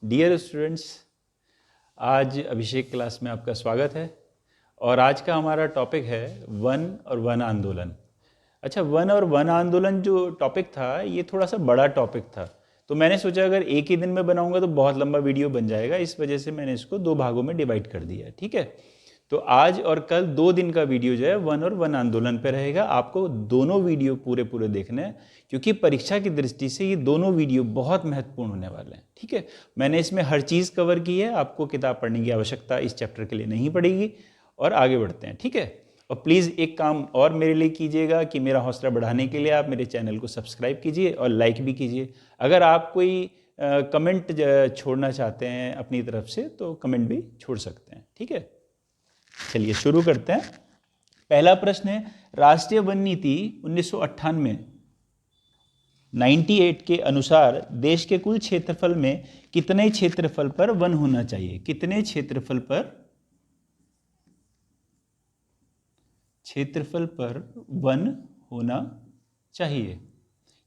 Dear students, आज अभिषेक class में आपका स्वागत है। और आज का हमारा टॉपिक है वन और वन आंदोलन। अच्छा, वन और वन आंदोलन जो टॉपिक था ये थोड़ा सा बड़ा टॉपिक था, तो मैंने सोचा अगर एक ही दिन में बनाऊंगा तो बहुत लंबा वीडियो बन जाएगा, इस वजह से मैंने इसको दो भागों में डिवाइड कर दिया। ठीक है, तो आज और कल 2 दिन का वीडियो जो है वन और वन आंदोलन पे रहेगा। आपको दोनों वीडियो पूरे देखने हैं, क्योंकि परीक्षा की दृष्टि से ये दोनों वीडियो बहुत महत्वपूर्ण होने वाले हैं। ठीक है, मैंने इसमें हर चीज़ कवर की है, आपको किताब पढ़ने की आवश्यकता इस चैप्टर के लिए नहीं पड़ेगी। और आगे बढ़ते हैं। ठीक है, और प्लीज़ एक काम और मेरे लिए कीजिएगा कि मेरा हौसला बढ़ाने के लिए आप मेरे चैनल को सब्सक्राइब कीजिए और लाइक भी कीजिए। अगर आप कोई कमेंट छोड़ना चाहते हैं अपनी तरफ से तो कमेंट भी छोड़ सकते हैं। ठीक है, चलिए शुरू करते हैं। पहला प्रश्न है, राष्ट्रीय वन नीति 1998 98 के अनुसार देश के कुल क्षेत्रफल में कितने क्षेत्रफल पर वन होना चाहिए? कितने क्षेत्रफल पर वन होना चाहिए?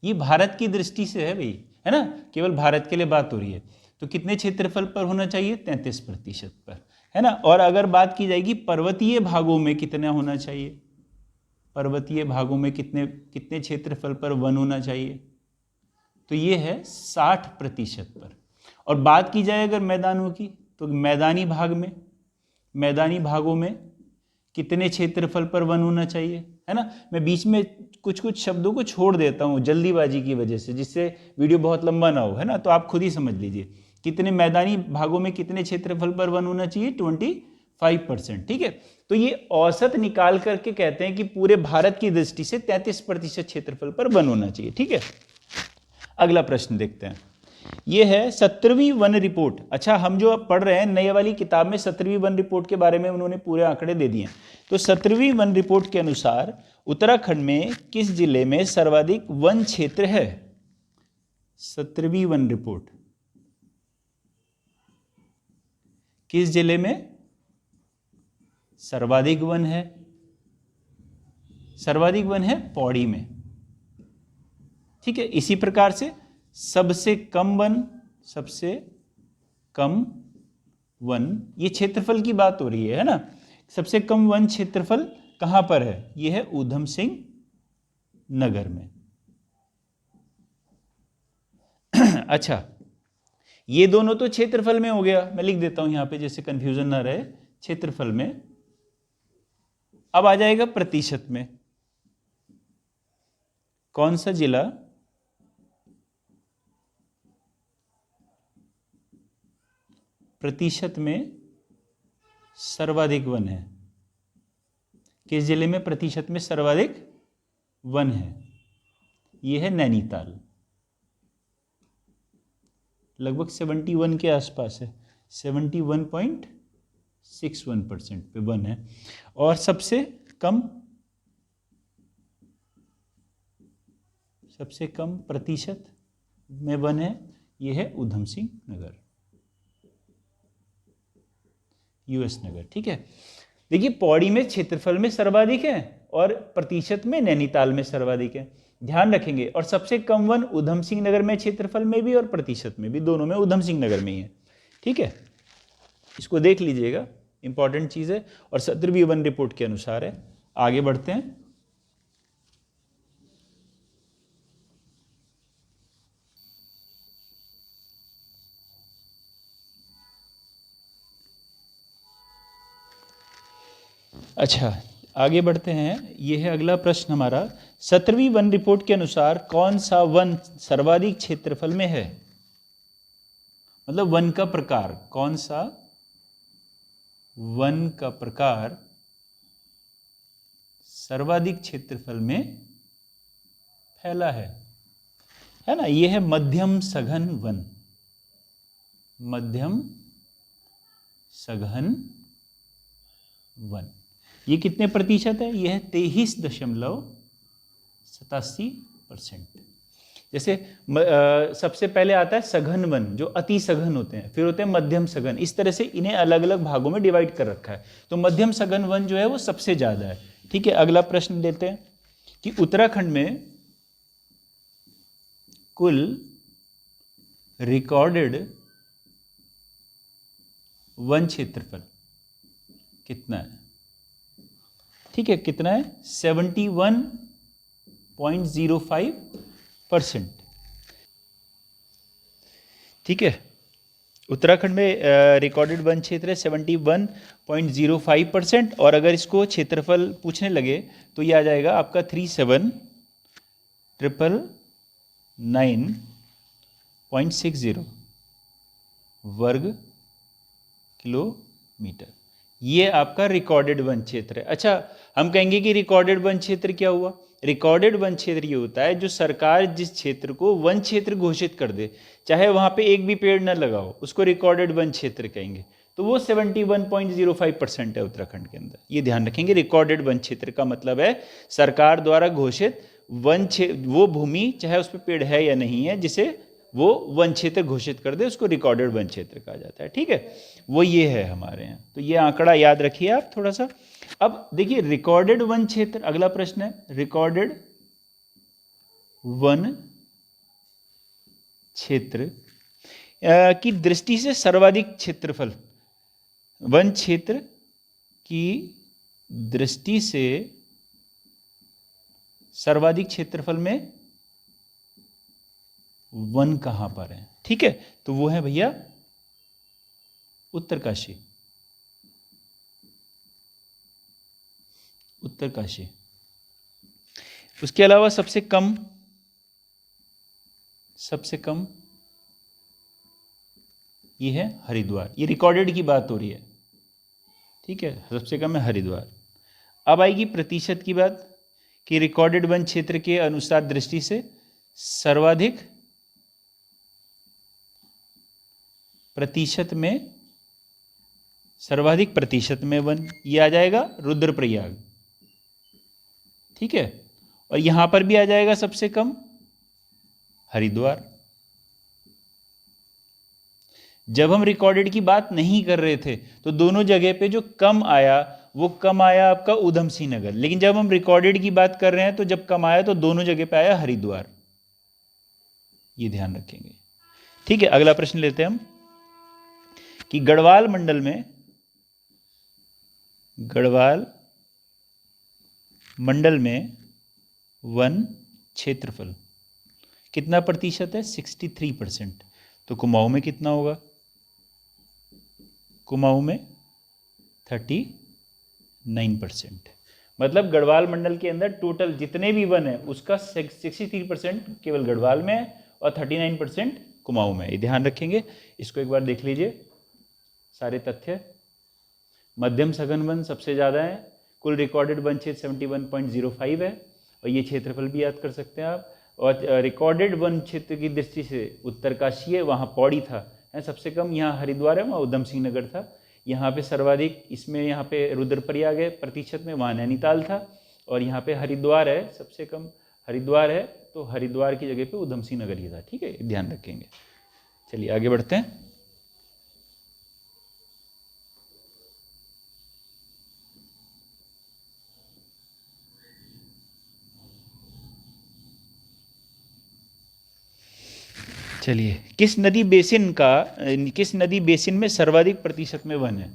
ये भारत की दृष्टि से है भाई, है ना, केवल भारत के लिए बात हो रही है। तो कितने क्षेत्रफल पर होना चाहिए? 33% पर, है ना। और अगर बात की जाएगी पर्वतीय भागों में कितना होना चाहिए, पर्वतीय भागों में कितने क्षेत्रफल पर वन होना चाहिए, तो ये है 60% पर। और बात की जाए अगर मैदानों की, तो मैदानी भागों में कितने क्षेत्रफल पर वन होना चाहिए, है ना। मैं बीच में कुछ शब्दों को छोड़ देता हूँ जल्दीबाजी की वजह से, जिससे वीडियो बहुत लंबा ना हो, है ना। तो आप खुद ही समझ लीजिए कितने मैदानी भागों में कितने क्षेत्रफल पर वन होना चाहिए, 25%। ठीक है, तो ये औसत निकाल करके कहते हैं कि पूरे भारत की दृष्टि से 33% क्षेत्रफल पर वन होना चाहिए। ठीक है, अगला प्रश्न देखते हैं। ये है 17वीं वन रिपोर्ट। अच्छा, हम जो अब पढ़ रहे हैं नए वाली किताब में 17वीं वन रिपोर्ट के बारे में उन्होंने पूरे आंकड़े दे दिए हैं। तो 17वीं वन रिपोर्ट के अनुसार उत्तराखंड में किस जिले में सर्वाधिक वन क्षेत्र है? 17वीं वन रिपोर्ट किस जिले में सर्वाधिक वन है? सर्वाधिक वन है पौड़ी में। ठीक है, इसी प्रकार से सबसे कम वन, ये क्षेत्रफल की बात हो रही है ना। सबसे कम वन क्षेत्रफल कहां पर है? ये है ऊधम सिंह नगर में। अच्छा, ये दोनों तो क्षेत्रफल में हो गया, मैं लिख देता हूं यहां पे जैसे कंफ्यूजन ना रहे, क्षेत्रफल में। अब आ जाएगा प्रतिशत में। कौन सा जिला प्रतिशत में सर्वाधिक वन है? किस जिले में प्रतिशत में सर्वाधिक वन है? यह है नैनीताल, लगभग 71 के आसपास है, 71.61% पे वन है। और सबसे कम प्रतिशत में वन है, यह है ऊधम सिंह नगर, यूएस नगर। ठीक है, देखिए पौड़ी में क्षेत्रफल में सर्वाधिक है और प्रतिशत में नैनीताल में सर्वाधिक है, ध्यान रखेंगे। और सबसे कम वन ऊधम सिंह नगर में, क्षेत्रफल में भी और प्रतिशत में भी, दोनों में ऊधम सिंह नगर में ही है। ठीक है, इसको देख लीजिएगा, इंपॉर्टेंट चीज है और 17वीं वन रिपोर्ट के अनुसार है। आगे बढ़ते हैं। अच्छा, आगे बढ़ते हैं। यह है अगला प्रश्न हमारा। 17वीं वन रिपोर्ट के अनुसार कौन सा वन सर्वाधिक क्षेत्रफल में है? मतलब वन का प्रकार, कौन सा वन का प्रकार सर्वाधिक क्षेत्रफल में फैला है ना। यह है मध्यम सघन वन, मध्यम सघन वन। ये कितने प्रतिशत है? यह है 23.87%। जैसे सबसे पहले आता है सघन वन, जो अति सघन होते हैं, फिर होते हैं मध्यम सघन। इस तरह से इन्हें अलग अलग भागों में डिवाइड कर रखा है। तो मध्यम सघन वन जो है वो सबसे ज्यादा है। ठीक है, अगला प्रश्न देते हैं कि उत्तराखंड में कुल रिकॉर्डेड वन क्षेत्रफल कितना है? ठीक है, कितना है? 71.05%। ठीक है, उत्तराखंड में रिकॉर्डेड वन क्षेत्र है 71.05%। और अगर इसको क्षेत्रफल पूछने लगे तो ये आ जाएगा आपका 37,999.60 वर्ग किलोमीटर। ये आपका रिकॉर्डेड वन क्षेत्र है। अच्छा, हम कहेंगे कि रिकॉर्डेड वन क्षेत्र क्या हुआ? रिकॉर्डेड वन क्षेत्र ये होता है जो सरकार जिस क्षेत्र को वन क्षेत्र घोषित कर दे, चाहे वहां पे एक भी पेड़ न लगा हो, उसको रिकॉर्डेड वन क्षेत्र कहेंगे। तो वो 71.05% है उत्तराखंड के अंदर। ये ध्यान रखेंगे, रिकॉर्डेड वन क्षेत्र का मतलब है सरकार द्वारा घोषित वन क्षेत्र, वो भूमि चाहे उस पर पेड़ है या नहीं है, जिसे वो वन क्षेत्र घोषित कर दे, उसको रिकॉर्डेड वन क्षेत्र कहा जाता है। ठीक है, वो ये है हमारे यहाँ। तो ये आंकड़ा याद रखिए आप थोड़ा सा। अब देखिए, रिकॉर्डेड वन क्षेत्र, अगला प्रश्न है, रिकॉर्डेड वन क्षेत्र की दृष्टि से सर्वाधिक क्षेत्रफल, वन क्षेत्र की दृष्टि से सर्वाधिक क्षेत्रफल में वन कहां पर है? ठीक है, तो वो है भैया उत्तरकाशी। उत्तरकाशी। उसके अलावा सबसे कम ये है हरिद्वार। ये रिकॉर्डेड की बात हो रही है। ठीक है, सबसे कम है हरिद्वार। अब आएगी प्रतिशत की बात कि रिकॉर्डेड वन क्षेत्र के अनुसार दृष्टि से सर्वाधिक प्रतिशत में वन, ये आ जाएगा रुद्रप्रयाग। ठीक है, और यहां पर भी आ जाएगा सबसे कम हरिद्वार। जब हम रिकॉर्डेड की बात नहीं कर रहे थे तो दोनों जगह पे जो कम आया वो कम आया आपका उधम सिंह नगर, लेकिन जब हम रिकॉर्डेड की बात कर रहे हैं तो जब कम आया तो दोनों जगह पे आया हरिद्वार। ये ध्यान रखेंगे। ठीक है, अगला प्रश्न लेते हैं हम कि गढ़वाल मंडल में वन क्षेत्रफल कितना प्रतिशत है? 63%। तो कुमाऊं में कितना होगा? कुमाऊं में 39%। मतलब गढ़वाल मंडल के अंदर टोटल जितने भी वन है उसका 63% केवल गढ़वाल में है और 39% कुमाऊं में। ये ध्यान रखेंगे। इसको एक बार देख लीजिए सारे तथ्य। मध्यम सघन वन सबसे ज़्यादा है, कुल रिकॉर्डेड वन क्षेत्र 71.05 है, और ये क्षेत्रफल भी याद कर सकते हैं आप। और रिकॉर्डेड वन क्षेत्र की दृष्टि से उत्तरकाशी है, वहाँ पौड़ी था, है सबसे कम, यहाँ हरिद्वार है, वहाँ उधम सिंह नगर था। यहाँ पे सर्वाधिक, इसमें यहाँ पे रुद्रप्रयाग है प्रतिशत में, वहाँ नैनीताल था, और यहाँ पे हरिद्वार है सबसे कम, हरिद्वार है, तो हरिद्वार की जगह पे उधम सिंह नगर ही था। ठीक है, ध्यान रखेंगे। चलिए आगे बढ़ते हैं। चलिए, किस नदी बेसिन में सर्वाधिक प्रतिशत में वन है?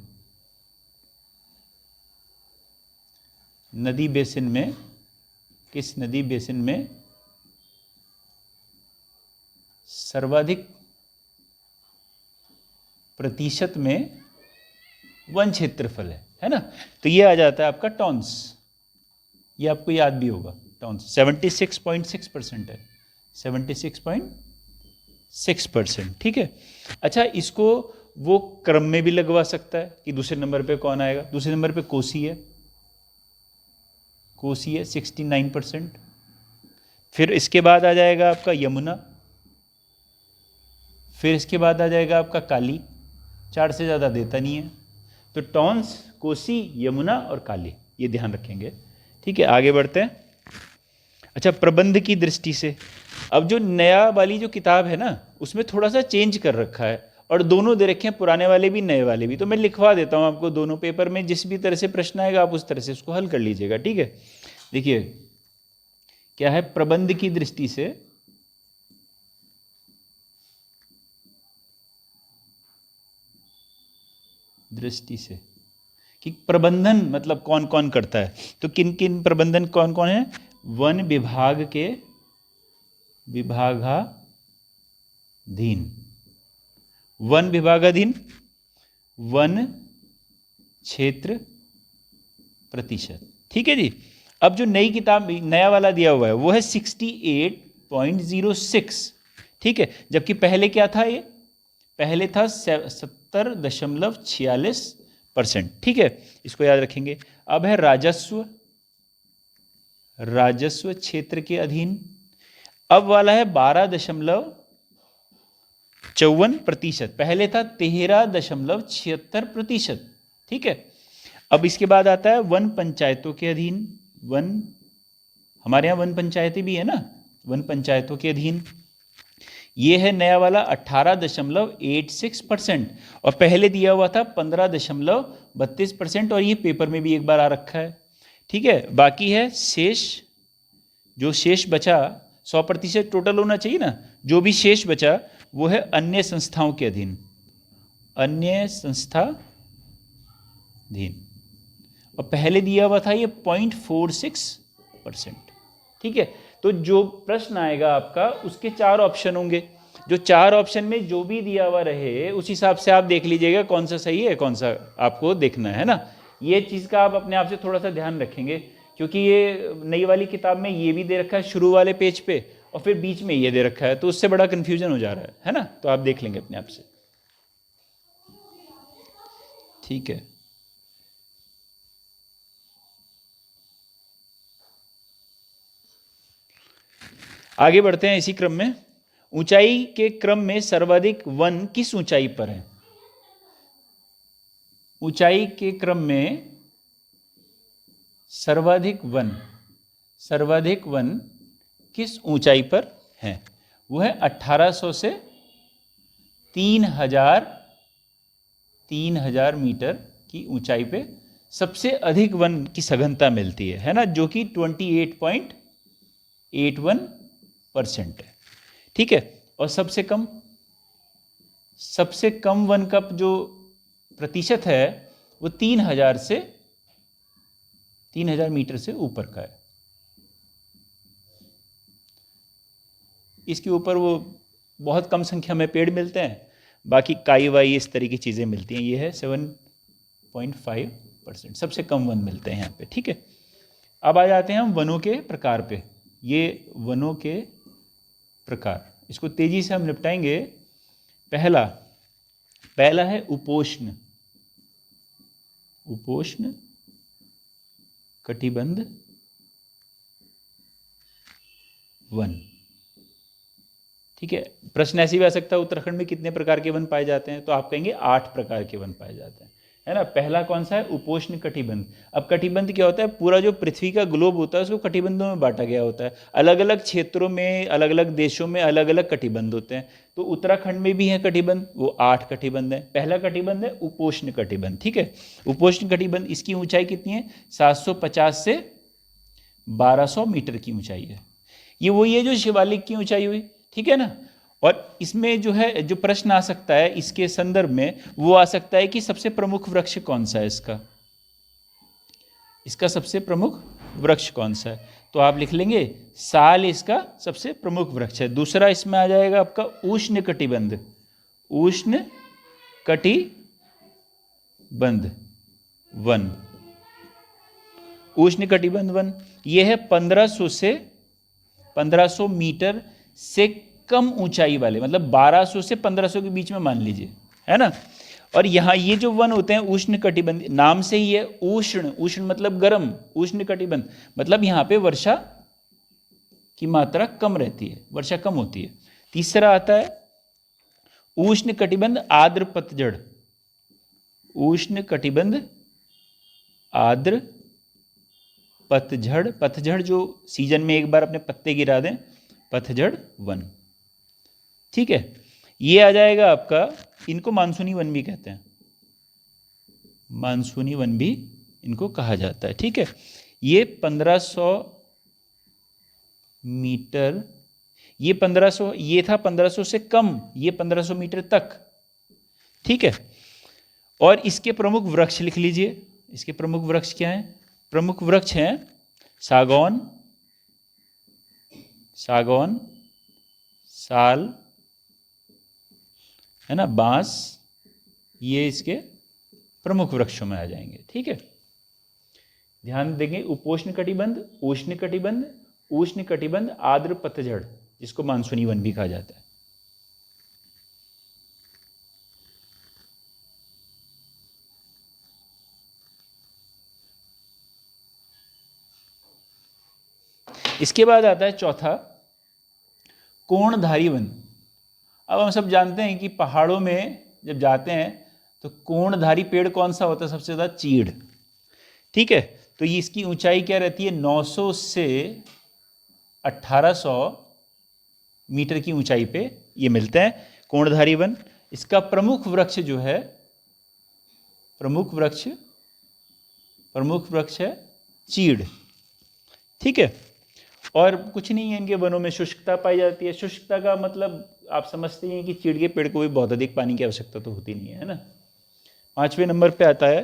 नदी बेसिन में, किस नदी बेसिन में सर्वाधिक प्रतिशत में वन क्षेत्रफल है ना? तो ये आ जाता है आपका टॉन्स। ये आपको याद भी होगा, टॉन्स 76.6% है, 76.6%। ठीक है। अच्छा, इसको वो क्रम में भी लगवा सकता है कि दूसरे नंबर पे कौन आएगा। दूसरे नंबर पे कोसी है, कोसी है 69%। फिर इसके बाद आ जाएगा आपका यमुना, फिर इसके बाद आ जाएगा आपका काली। 4 से ज़्यादा देता नहीं है। तो टॉन्स, कोसी, यमुना और काली, ये ध्यान रखेंगे। ठीक है, आगे बढ़ते हैं। अच्छा, प्रबंध की दृष्टि से, अब जो नया वाली जो किताब है ना, उसमें थोड़ा सा चेंज कर रखा है, और दोनों दे रखे हैं, पुराने वाले भी नए वाले भी। तो मैं लिखवा देता हूँ आपको दोनों पेपर में, जिस भी तरह से प्रश्न आएगा आप उस तरह से उसको हल कर लीजिएगा। ठीक है, देखिए क्या है, प्रबंध की दृष्टि से दृष्टि से कि प्रबंधन मतलब कौन कौन करता है, तो किन किन प्रबंधन कौन कौन है? वन विभाग के विभागाधीन, वन विभागाधीन वन क्षेत्र प्रतिशत। ठीक है जी। अब जो नई किताब नया वाला दिया हुआ है वो है 68.06। ठीक है, जबकि पहले क्या था? ये पहले था 70.46%। ठीक है, इसको याद रखेंगे। अब है राजस्व क्षेत्र के अधीन, अब वाला है 12.54%, पहले था 13.76%। ठीक है, अब इसके बाद आता है वन पंचायतों के अधीन, वन, हमारे यहाँ वन पंचायतें भी है ना, वन पंचायतों के अधीन ये है नया वाला 18.86%, और पहले दिया हुआ था 15.32%, और ये पेपर में भी एक बार आ रखा है। ठीक है, बाकी है शेष, जो शेष बचा 100% टोटल होना चाहिए ना, जो भी शेष बचा वो है अन्य संस्थाओं के अधीन, अन्य संस्थाधीन, और पहले दिया हुआ था ये 0.46%। ठीक है, तो जो प्रश्न आएगा आपका उसके 4 ऑप्शन होंगे, जो 4 ऑप्शन में जो भी दिया हुआ रहे उस हिसाब से आप देख लीजिएगा कौन सा सही है, कौन सा आपको देखना है ना। ये चीज़ का आप अपने आप से थोड़ा सा ध्यान रखेंगे, क्योंकि ये नई वाली किताब में ये भी दे रखा है शुरू वाले पेज पे, और फिर बीच में ये दे रखा है, तो उससे बड़ा कन्फ्यूजन हो जा रहा है ना, तो आप देख लेंगे अपने आप से। ठीक है, आगे बढ़ते हैं इसी क्रम में। ऊंचाई के क्रम में सर्वाधिक वन किस ऊंचाई पर है? ऊंचाई के क्रम में सर्वाधिक वन किस ऊंचाई पर है? वो है 1800 से 3000 मीटर की ऊंचाई पे सबसे अधिक वन की सघनता मिलती है ना, जो कि 28.81% है। ठीक है, और सबसे कम वन का जो प्रतिशत है वो 3000 मीटर से ऊपर का है। इसके ऊपर वो बहुत कम संख्या में पेड़ मिलते हैं, बाकी काई वाई इस तरह की चीज़ें मिलती हैं। ये है 7.5%, सबसे कम वन मिलते हैं यहाँ पे। ठीक है, अब आ जाते हैं हम वनों के प्रकार पे। ये वनों के प्रकार, इसको तेजी से हम निपटाएंगे। पहला है उपोष्ण कटिबंध वन। ठीक है, प्रश्न ऐसे भी आ सकता है उत्तराखंड में कितने प्रकार के वन पाए जाते हैं, तो आप कहेंगे 8 प्रकार के वन पाए जाते हैं, है ना। पहला कौन सा है? उपोष्ण कटिबंध। अब कटिबंध क्या होता है? पूरा जो पृथ्वी का ग्लोब होता है उसको कटिबंधों में बांटा गया होता है, अलग अलग क्षेत्रों में, अलग अलग देशों में अलग अलग कटिबंध होते हैं। तो उत्तराखंड में भी है कटिबंध, वो 8 कटिबंध है। पहला कटिबंध है उपोष्ण कटिबंध। ठीक है, उपोष्ण कटिबंध, इसकी ऊंचाई कितनी है? 750 से 1200 मीटर की ऊंचाई है। ये वही है जो शिवालिक की ऊंचाई हुई। ठीक है ना। और इसमें जो है, जो प्रश्न आ सकता है इसके संदर्भ में, वो आ सकता है कि सबसे प्रमुख वृक्ष कौन सा है इसका सबसे प्रमुख वृक्ष कौन सा है? तो आप लिख लेंगे साल इसका सबसे प्रमुख वृक्ष है। दूसरा इसमें आ जाएगा आपका उष्ण कटिबंध वन। उष्ण कटिबंध वन ये है 1500 मीटर से कम ऊंचाई वाले, मतलब 1200 से 1500 के बीच में मान लीजिए, है ना। और यहाँ ये जो वन होते हैं उष्ण कटिबंध, नाम से ही है उष्ण मतलब गर्म, उष्ण कटिबंध मतलब यहाँ पे वर्षा की मात्रा कम रहती है, वर्षा कम होती है। तीसरा आता है उष्ण कटिबंध आर्द्र पतझड़। उष्ण कटिबंध आर्द्र पतझड़ जो सीजन में एक बार अपने पत्ते गिरा दें, पतझड़ वन। ठीक है, ये आ जाएगा आपका, इनको मानसूनी वन भी कहते हैं, मानसूनी वन भी इनको कहा जाता है। ठीक है, ये 1500 मीटर, ये 1500, ये था 1500 से कम, ये 1500 मीटर तक। ठीक है, और इसके प्रमुख वृक्ष लिख लीजिए। इसके प्रमुख वृक्ष क्या हैं? प्रमुख वृक्ष हैं सागौन, सागौन, साल, है ना, बांस, ये इसके प्रमुख वृक्षों में आ जाएंगे। ठीक है, ध्यान देंगे। उपोष्ण कटिबंध, उष्ण कटिबंध, उष्ण कटिबंध, आर्द्र पतझड़, जिसको मानसूनी वन भी कहा जाता है। इसके बाद आता है चौथा, कोणधारी वन। अब हम सब जानते हैं कि पहाड़ों में जब जाते हैं तो कोणधारी पेड़ कौन सा होता है? सबसे ज़्यादा चीड़। ठीक है, तो ये इसकी ऊंचाई क्या रहती है? 900 से 1800 मीटर की ऊंचाई पे ये मिलते हैं कोणधारी वन। इसका प्रमुख वृक्ष जो है, प्रमुख वृक्ष है चीड़। ठीक है, और कुछ नहीं है, इनके वनों में शुष्कता पाई जाती है। शुष्कता का मतलब आप समझते हैं कि चीड़ के पेड़ को भी बहुत अधिक पानी की आवश्यकता तो होती नहीं है ना। 5वें नंबर पे आता है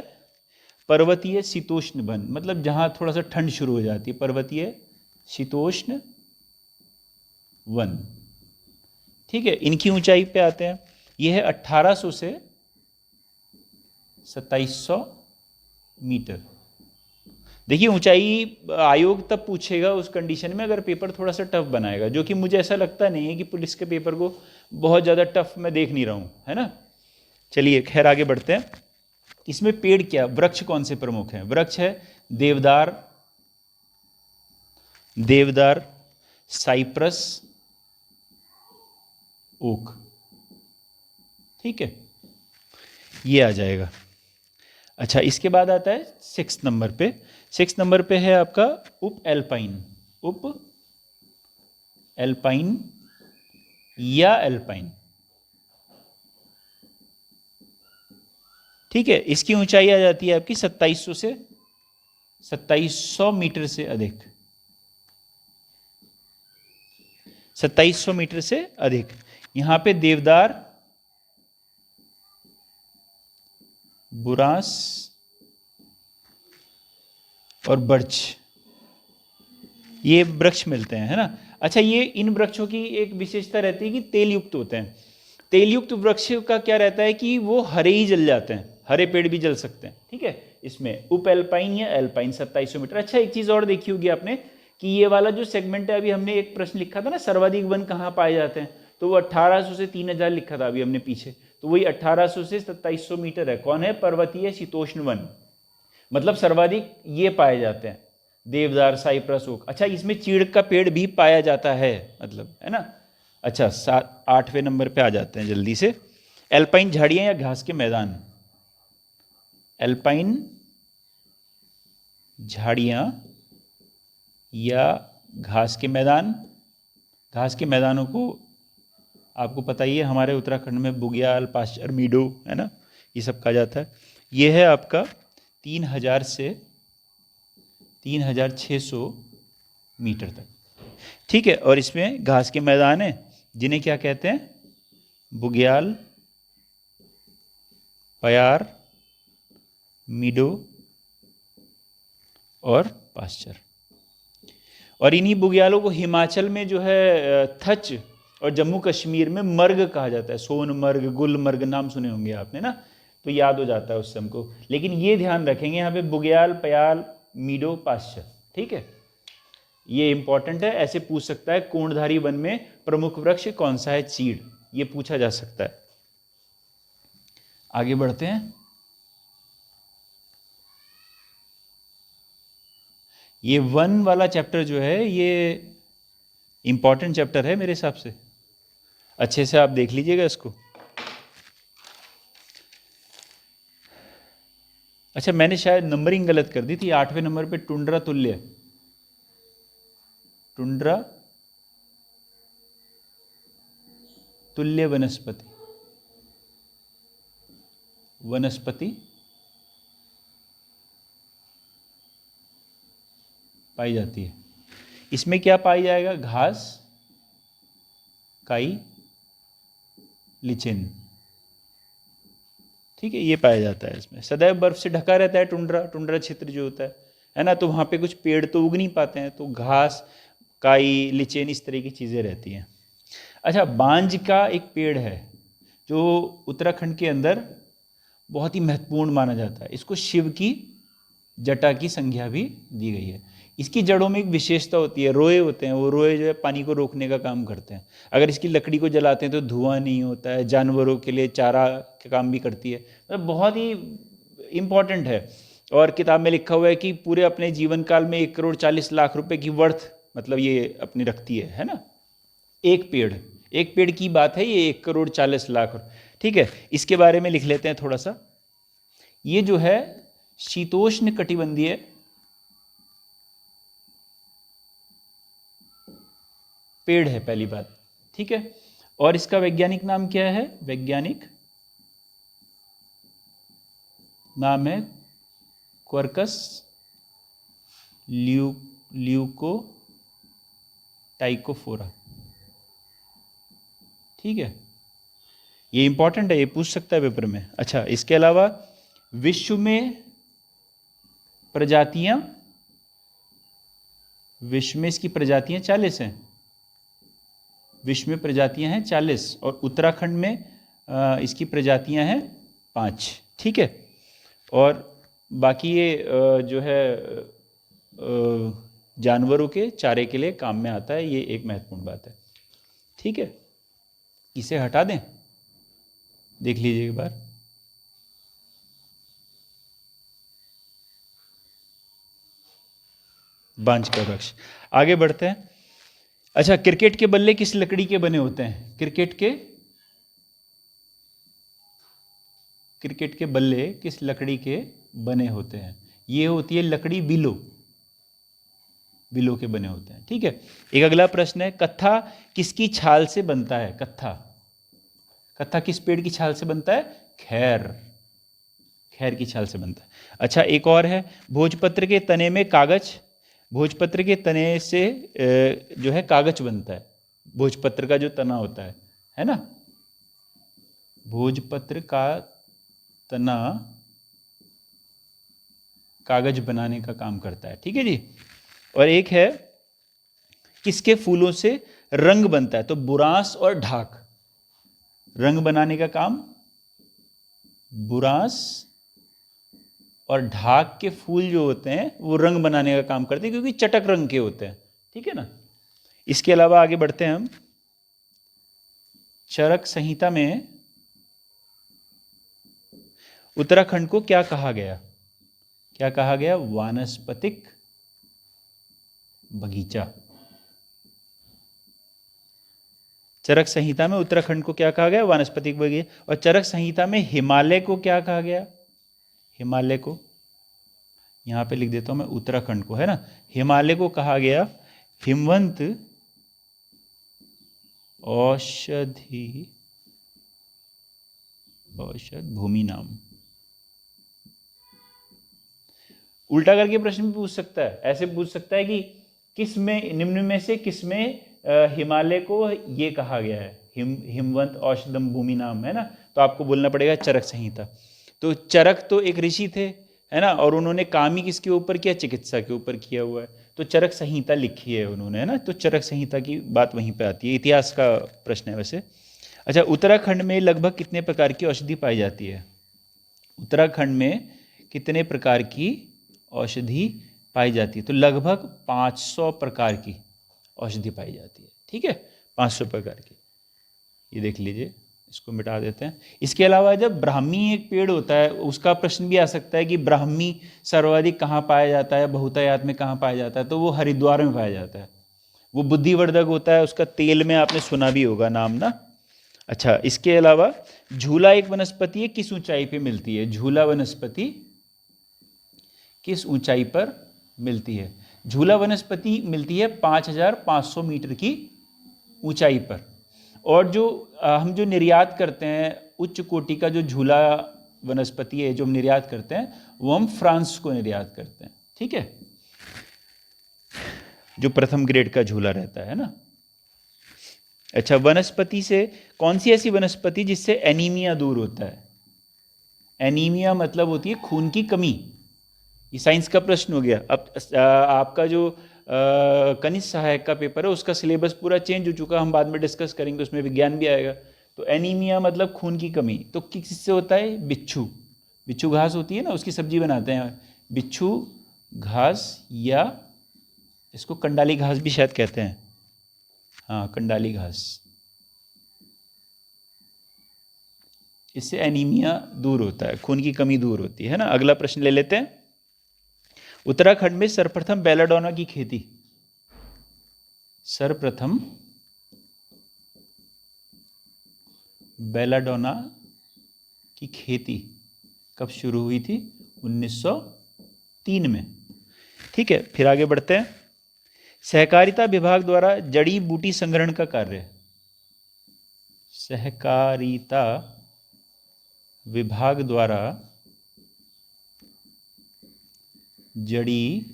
पर्वतीय शीतोष्ण वन, मतलब जहां थोड़ा सा ठंड शुरू हो जाती है, पर्वतीय शीतोष्ण वन। ठीक है, इनकी ऊंचाई पे आते हैं, यह है 1800 से 2700 मीटर। देखिए, ऊंचाई आयोग तब पूछेगा उस कंडीशन में अगर पेपर थोड़ा सा टफ बनाएगा, जो कि मुझे ऐसा लगता नहीं है कि पुलिस के पेपर को बहुत ज़्यादा टफ मैं देख नहीं रहा हूँ, है ना। चलिए खैर आगे बढ़ते हैं। इसमें पेड़ क्या, वृक्ष कौन से प्रमुख हैं? वृक्ष है देवदार, देवदार, साइप्रस, ओक। ठीक है, ये आ जाएगा। अच्छा, इसके बाद आता है 6 नंबर पे। 6 नंबर पे है आपका उप एल्पाइन, उप एल्पाइन या एल्पाइन। ठीक है, इसकी ऊंचाई आ जाती है आपकी 2700 से 2700 मीटर से अधिक, 2700 मीटर से अधिक। यहां पे देवदार, बुरांस और बर्च, ये वृक्ष मिलते हैं, है ना। अच्छा, ये इन वृक्षों की एक विशेषता रहती है कि तेल युक्त होते हैं। तेल युक्त वृक्ष का क्या रहता है कि वो हरे ही जल जाते हैं, हरे पेड़ भी जल सकते हैं। ठीक है, इसमें उप एल्पाइन या एल्पाइन 2700 मीटर। अच्छा, एक चीज और देखी होगी आपने कि ये वाला जो सेगमेंट है, अभी हमने एक प्रश्न लिखा था ना, सर्वाधिक वन कहाँ पाए जाते हैं, तो वो 1800 से 3000 लिखा था अभी हमने पीछे, तो वही 1800 से 2700 मीटर है। कौन है? पर्वतीय शीतोष्ण वन, मतलब सर्वाधिक ये पाए जाते हैं, देवदार, साइप्रस, ओक। अच्छा, इसमें चीड़ का पेड़ भी पाया जाता है, मतलब, है ना। अच्छा, 8वें नंबर पे आ जाते हैं जल्दी से। एल्पाइन झाड़ियां या घास के मैदान, एल्पाइन झाड़ियां या घास के मैदान। घास के मैदानों को आपको पता ही है, हमारे उत्तराखंड में बुग्याल, पास्चर, मीडो, है ना, ये सब कहा जाता है। ये है आपका 3000 से 3600 मीटर तक। ठीक है, और इसमें घास के मैदान है जिन्हें क्या कहते हैं? बुग्याल, पयार, मीडो और पास्चर। और इन्हीं बुग्यालों को हिमाचल में जो है थच, और जम्मू कश्मीर में मर्ग कहा जाता है। सोनमर्ग, गुलमर्ग, नाम सुने होंगे आपने ना, तो याद हो जाता है उससे हमको। लेकिन ये ध्यान रखेंगे यहाँ पे बुग्याल, पयाल, मीडो, पास्चर। ठीक है, ये इंपॉर्टेंट है, ऐसे पूछ सकता है कोणधारी वन में प्रमुख वृक्ष कौन सा है? चीड़, ये पूछा जा सकता है। आगे बढ़ते हैं। ये वन वाला चैप्टर जो है ये इंपॉर्टेंट चैप्टर है मेरे हिसाब से, अच्छे से आप देख लीजिएगा इसको। अच्छा, मैंने शायद नंबरिंग गलत कर दी थी। 8वें नंबर पे टुंड्रा तुल्य, टुंड्रा तुल्य वनस्पति, वनस्पति पाई जाती है। इसमें क्या पाई जाएगा? घास, काई, लिचेन। ठीक है, ये पाया जाता है इसमें। सदैव बर्फ से ढका रहता है टुंड्रा क्षेत्र जो होता है ना, तो वहाँ पे कुछ पेड़ तो उग नहीं पाते हैं, तो घास, काई, लिचेन, इस तरह की चीज़ें रहती हैं। अच्छा, बांज का एक पेड़ है जो उत्तराखंड के अंदर बहुत ही महत्वपूर्ण माना जाता है। इसको शिव की जटा की संज्ञा भी दी गई है। इसकी जड़ों में एक विशेषता होती है, रोए होते हैं, वो रोए जो है पानी को रोकने का काम करते हैं। अगर इसकी लकड़ी को जलाते हैं तो धुआं नहीं होता है, जानवरों के लिए चारा का काम भी करती है, मतलब बहुत ही इम्पॉर्टेंट है। और किताब में लिखा हुआ है कि पूरे अपने जीवन काल में 1,40,00,000 रुपए की वर्थ मतलब ये अपनी रखती है ना। एक पेड़ की बात है, ये 1,40,00,000। ठीक है, इसके बारे में लिख लेते हैं थोड़ा सा। ये जो है शीतोष्ण कटिबंधीय पेड़ है, पहली बात। ठीक है, और इसका वैज्ञानिक नाम क्या है? वैज्ञानिक नाम है क्वर्कस ल्यूकोटाइकोफोरा। ठीक है, ये इंपॉर्टेंट है, ये पूछ सकता है पेपर में। अच्छा, इसके अलावा विश्व में इसकी प्रजातियां 40 हैं। विश्व में प्रजातियां हैं 40 और उत्तराखंड में इसकी प्रजातियां हैं 5। ठीक है, और बाकी ये जो है जानवरों के चारे के लिए काम में आता है, ये एक महत्वपूर्ण बात है। ठीक है, इसे हटा दें, देख लीजिए एक बार। बांज का वृक्ष। आगे बढ़ते हैं। अच्छा, क्रिकेट के बल्ले किस लकड़ी के बने होते हैं? क्रिकेट के बल्ले किस लकड़ी के बने होते हैं? ये होती है लकड़ी बिलो के बने होते हैं। ठीक है, एक अगला प्रश्न है, कत्था किसकी छाल से बनता है? कत्था किस पेड़ की छाल से बनता है? खैर की छाल से बनता है। अच्छा, एक और है, भोजपत्र के तने में भोजपत्र के तने से जो है कागज बनता है। भोजपत्र का जो तना होता है ना, भोजपत्र का तना कागज बनाने का काम करता है। ठीक है जी। और एक है, किसके फूलों से रंग बनता है? तो बुरांस और ढाक, रंग बनाने का काम बुरांस और ढाक के फूल जो होते हैं वो रंग बनाने का काम करते हैं, क्योंकि चटक रंग के होते हैं। ठीक है ना। इसके अलावा आगे बढ़ते हैं हम। चरक संहिता में उत्तराखंड को क्या कहा गया? वानस्पतिक बगीचा। चरक संहिता में उत्तराखंड को क्या कहा गया? वानस्पतिक बगीचा। और चरक संहिता में हिमालय को क्या कहा गया? हिमालय को, यहां पे लिख देता हूं मैं, उत्तराखंड को, है ना, हिमालय को कहा गया हिमवंत औषध भूमि नाम। उल्टा करके प्रश्न भी पूछ सकता है, ऐसे पूछ सकता है कि किस में, निम्न में से किस में हिमालय को ये कहा गया है, हिमवंत औषधम भूमि नाम, है ना। तो आपको बोलना पड़ेगा चरक संहिता। तो चरक तो एक ऋषि थे, है ना, और उन्होंने काम ही किसके ऊपर किया? चिकित्सा के ऊपर किया हुआ है। तो चरक संहिता लिखी है उन्होंने, है ना। तो चरक संहिता की बात वहीं पे आती है। इतिहास का प्रश्न है वैसे। अच्छा, उत्तराखंड में लगभग कितने प्रकार की औषधि पाई जाती है? उत्तराखंड में कितने प्रकार की औषधि पाई जाती है? तो लगभग 500 प्रकार की औषधि पाई जाती है। ठीक है, 500 प्रकार की। ये देख लीजिए, इसको मिटा देते हैं। इसके अलावा जब ब्राह्मी एक पेड़ होता है, उसका प्रश्न भी आ सकता है कि ब्राह्मी सर्वाधिक कहाँ पाया जाता है, बहुतायत में कहाँ पाया जाता है? तो वो हरिद्वार में पाया जाता है। वो बुद्धिवर्धक होता है, उसका तेल में आपने सुना भी होगा नाम ना। अच्छा, इसके अलावा झूला एक वनस्पति है, किस ऊंचाई पे मिलती है? झूला वनस्पति किस ऊंचाई पर मिलती है? झूला वनस्पति मिलती है 5,500 मीटर की ऊंचाई पर। और जो हम जो निर्यात करते हैं उच्च कोटि का जो झूला वनस्पति है जो हम निर्यात करते हैं, वो हम फ्रांस को निर्यात करते हैं। ठीक है, जो प्रथम ग्रेड का झूला रहता है ना। अच्छा, वनस्पति से कौन सी ऐसी वनस्पति जिससे एनीमिया दूर होता है? एनीमिया मतलब होती है खून की कमी। ये साइंस का प्रश्न हो गया। अब आपका जो कनिष्ठ सहायक का पेपर है उसका सिलेबस पूरा चेंज हो चुका, हम बाद में डिस्कस करेंगे, उसमें विज्ञान भी आएगा। तो एनीमिया मतलब खून की कमी, तो किससे होता है? बिच्छू, बिच्छू घास होती है ना, उसकी सब्जी बनाते हैं। बिच्छू घास, या इसको कंडाली घास भी शायद कहते हैं, हाँ कंडाली घास। इससे एनीमिया दूर होता है, खून की कमी दूर होती है ना। अगला प्रश्न ले लेते हैं। उत्तराखंड में सर्वप्रथम बेलाडोना की खेती, सर्वप्रथम बेलाडोना की खेती कब शुरू हुई थी? 1903 में। ठीक है, फिर आगे बढ़ते हैं। सहकारिता विभाग द्वारा जड़ी बूटी संग्रहण का कार्य, सहकारिता विभाग द्वारा जड़ी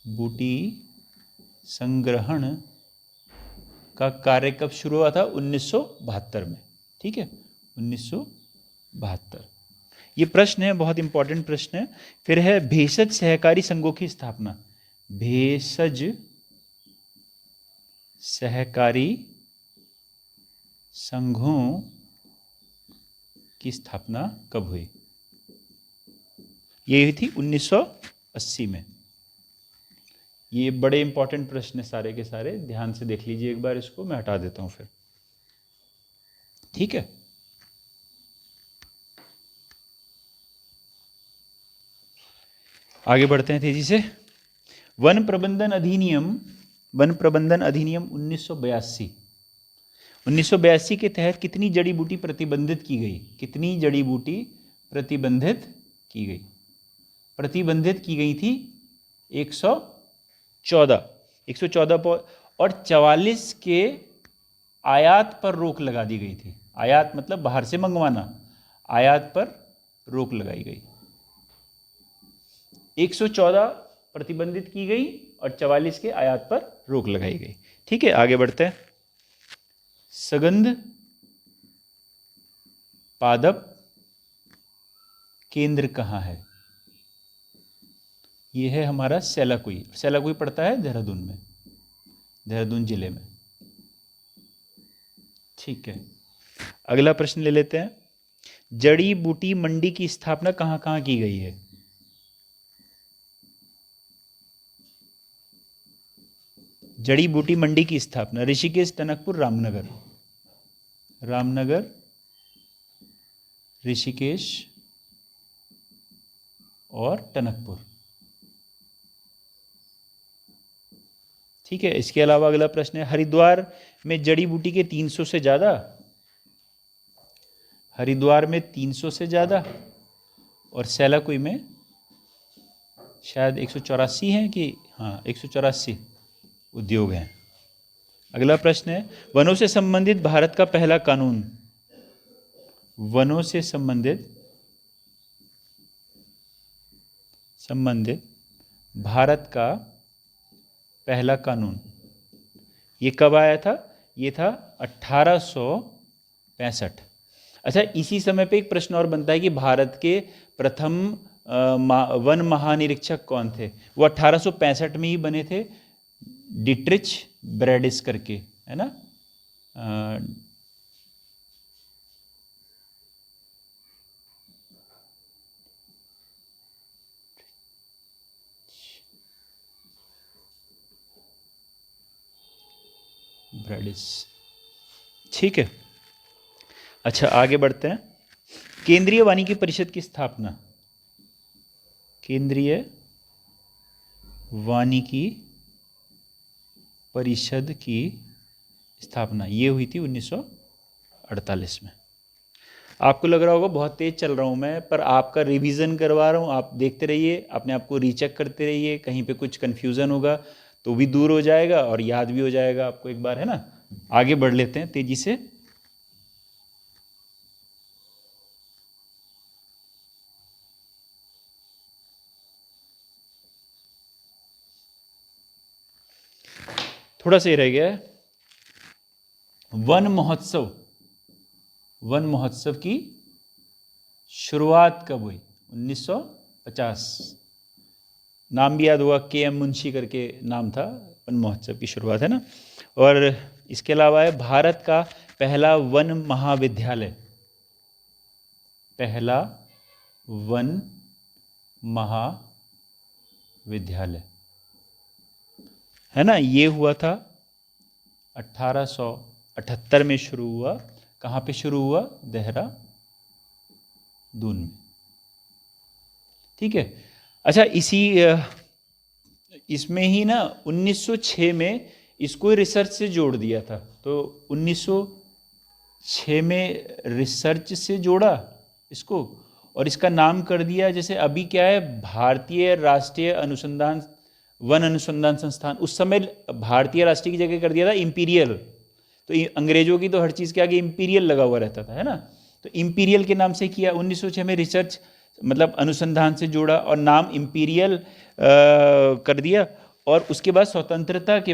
बूटी संग्रहण का कार्य कब शुरू हुआ था? 1972 में। ठीक है, 1972। ये प्रश्न है, बहुत इंपॉर्टेंट प्रश्न है। फिर है भेषज सहकारी संघों की स्थापना, भेषज सहकारी संघों की स्थापना कब हुई? ये हुई थी 1980 में। ये बड़े इंपॉर्टेंट प्रश्न है सारे के सारे, ध्यान से देख लीजिए एक बार इसको, मैं हटा देता हूं फिर। ठीक है, आगे बढ़ते हैं तेजी से। वन प्रबंधन अधिनियम, वन प्रबंधन अधिनियम 1982, 1982 के तहत कितनी जड़ी बूटी प्रतिबंधित की गई? कितनी जड़ी बूटी प्रतिबंधित की गई? प्रतिबंधित की गई थी 114, 114 और 44 के आयात पर रोक लगा दी गई थी। आयात मतलब बाहर से मंगवाना, आयात पर रोक लगाई गई। 114 प्रतिबंधित की गई और 44 के आयात पर रोक लगाई गई। ठीक है, आगे बढ़ते हैं। सगंध पादप केंद्र कहाँ है? यह है हमारा सेलाकुई। सेलाकुई पड़ता है देहरादून में, देहरादून जिले में। ठीक है, अगला प्रश्न ले लेते हैं। जड़ी बूटी मंडी की स्थापना कहाँ कहाँ की गई है? जड़ी बूटी मंडी की स्थापना ऋषिकेश, टनकपुर, रामनगर, रामनगर, ऋषिकेश और टनकपुर। ठीक है, इसके अलावा अगला प्रश्न है, हरिद्वार में जड़ी बूटी के 300 से ज़्यादा, हरिद्वार में 300 से ज़्यादा, और सेलाकुई में शायद 184 हैं कि, हाँ 184 उद्योग हैं। अगला प्रश्न है, वनों से संबंधित भारत का पहला कानून, वनों से संबंधित भारत का पहला कानून, ये कब आया था? ये था 1865। अच्छा, इसी समय पे एक प्रश्न और बनता है कि भारत के प्रथम वन महानिरीक्षक कौन थे? वो 1865 में ही बने थे, डिट्रिच ब्रैडिस करके, है ना। ब्रैडिस। ठीक है, अच्छा आगे बढ़ते हैं। केंद्रीय वानिकी परिषद की स्थापना, केंद्रीय वानिकी परिषद की स्थापना ये हुई थी 1948 में। आपको लग रहा होगा बहुत तेज चल रहा हूँ मैं, पर आपका रिवीजन करवा रहा हूँ, आप देखते रहिए, अपने आप को रीचेक करते रहिए, कहीं पे कुछ कन्फ्यूज़न होगा तो भी दूर हो जाएगा और याद भी हो जाएगा आपको एक बार, है ना। आगे बढ़ लेते हैं तेजी से। थोड़ा सा ही रह गया है। वन महोत्सव, वन महोत्सव की शुरुआत कब हुई? 1950। नाम भी याद हुआ, के.एम. मुंशी करके नाम था वन महोत्सव की शुरुआत, है ना। और इसके अलावा है भारत का पहला वन महाविद्यालय, पहला वन महाविद्यालय, है ना, ये हुआ था 1878 में शुरू हुआ। कहाँ पे शुरू हुआ? देहरादून में, ठीक है। अच्छा, इसमें ही ना 1906 में इसको रिसर्च से जोड़ दिया था। तो 1906 में रिसर्च से जोड़ा इसको और इसका नाम कर दिया, जैसे अभी क्या है, भारतीय राष्ट्रीय अनुसंधान वन अनुसंधान संस्थान। उस समय भारतीय राष्ट्रीय की जगह कर दिया था इंपीरियल। तो अंग्रेजों की तो हर चीज़ के आगे इंपीरियल लगा हुआ रहता था, है ना। तो इंपीरियल के नाम से किया। 1906 में रिसर्च मतलब अनुसंधान से जोड़ा और नाम इंपीरियल कर दिया। और उसके बाद स्वतंत्रता के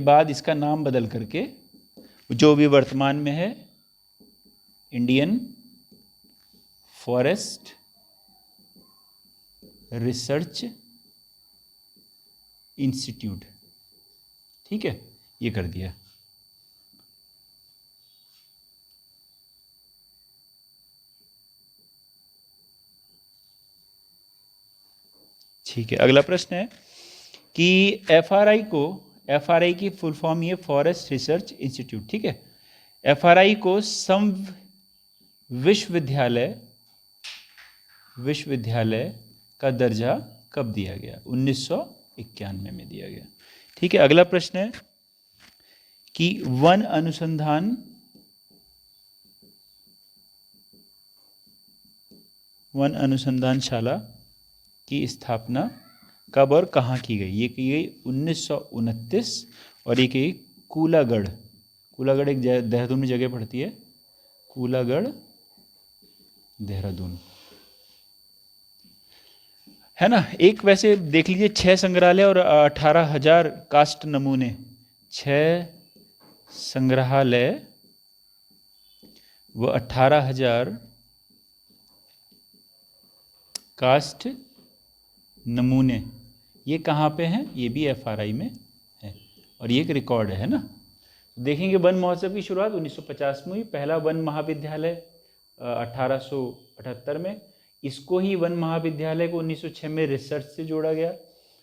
बाद इसका नाम बदल करके जो भी वर्तमान में है इंडियन फॉरेस्ट रिसर्च इंस्टीट्यूट, ठीक है, ये कर दिया। ठीक है, अगला प्रश्न है कि एफआरआई की फुल फॉर्म ये फॉरेस्ट रिसर्च इंस्टीट्यूट, ठीक है। एफआरआई को सम विश्वविद्यालय का दर्जा कब दिया गया? 1991 में दिया गया, ठीक है। अगला प्रश्न है कि वन अनुसंधानशाला की स्थापना कब और कहाँ की गई? ये की गई 1929 और ये की कूलागढ़ एक देहरादून में जगह पड़ती है, कूलागढ़ देहरादून, है ना। एक वैसे देख लीजिए 6 संग्रहालय और 18,000 कास्ट नमूने, 6 संग्रहालय व 18,000 कास्ट नमूने, ये कहाँ पे हैं? ये भी एफआरआई में है और ये एक रिकॉर्ड है ना। देखेंगे वन महोत्सव की शुरुआत 1950 में हुई, पहला वन महाविद्यालय 1878 में। इसको ही वन महाविद्यालय को 1906 में रिसर्च से जोड़ा गया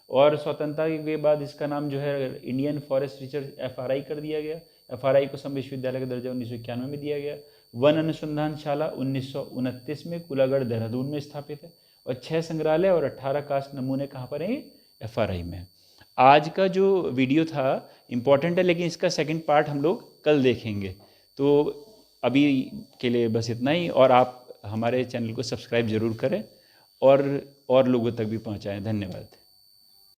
और स्वतंत्रता के बाद इसका नाम जो है इंडियन फॉरेस्ट रिसर्च एफआरआई कर दिया गया। एफआरआई को सम विश्वविद्यालय का दर्जा 1991 में दिया गया। वन अनुसंधानशाला 1929 में कूलागढ़ देहरादून में स्थापित है और 6 संग्रहालय और 18 कास्ट नमूने कहाँ पर हैं? एफआरआई में। आज का जो वीडियो था इम्पॉर्टेंट है, लेकिन इसका सेकंड पार्ट हम लोग कल देखेंगे। तो अभी के लिए बस इतना ही, और आप हमारे चैनल को सब्सक्राइब जरूर करें और लोगों तक भी पहुंचाएं। धन्यवाद।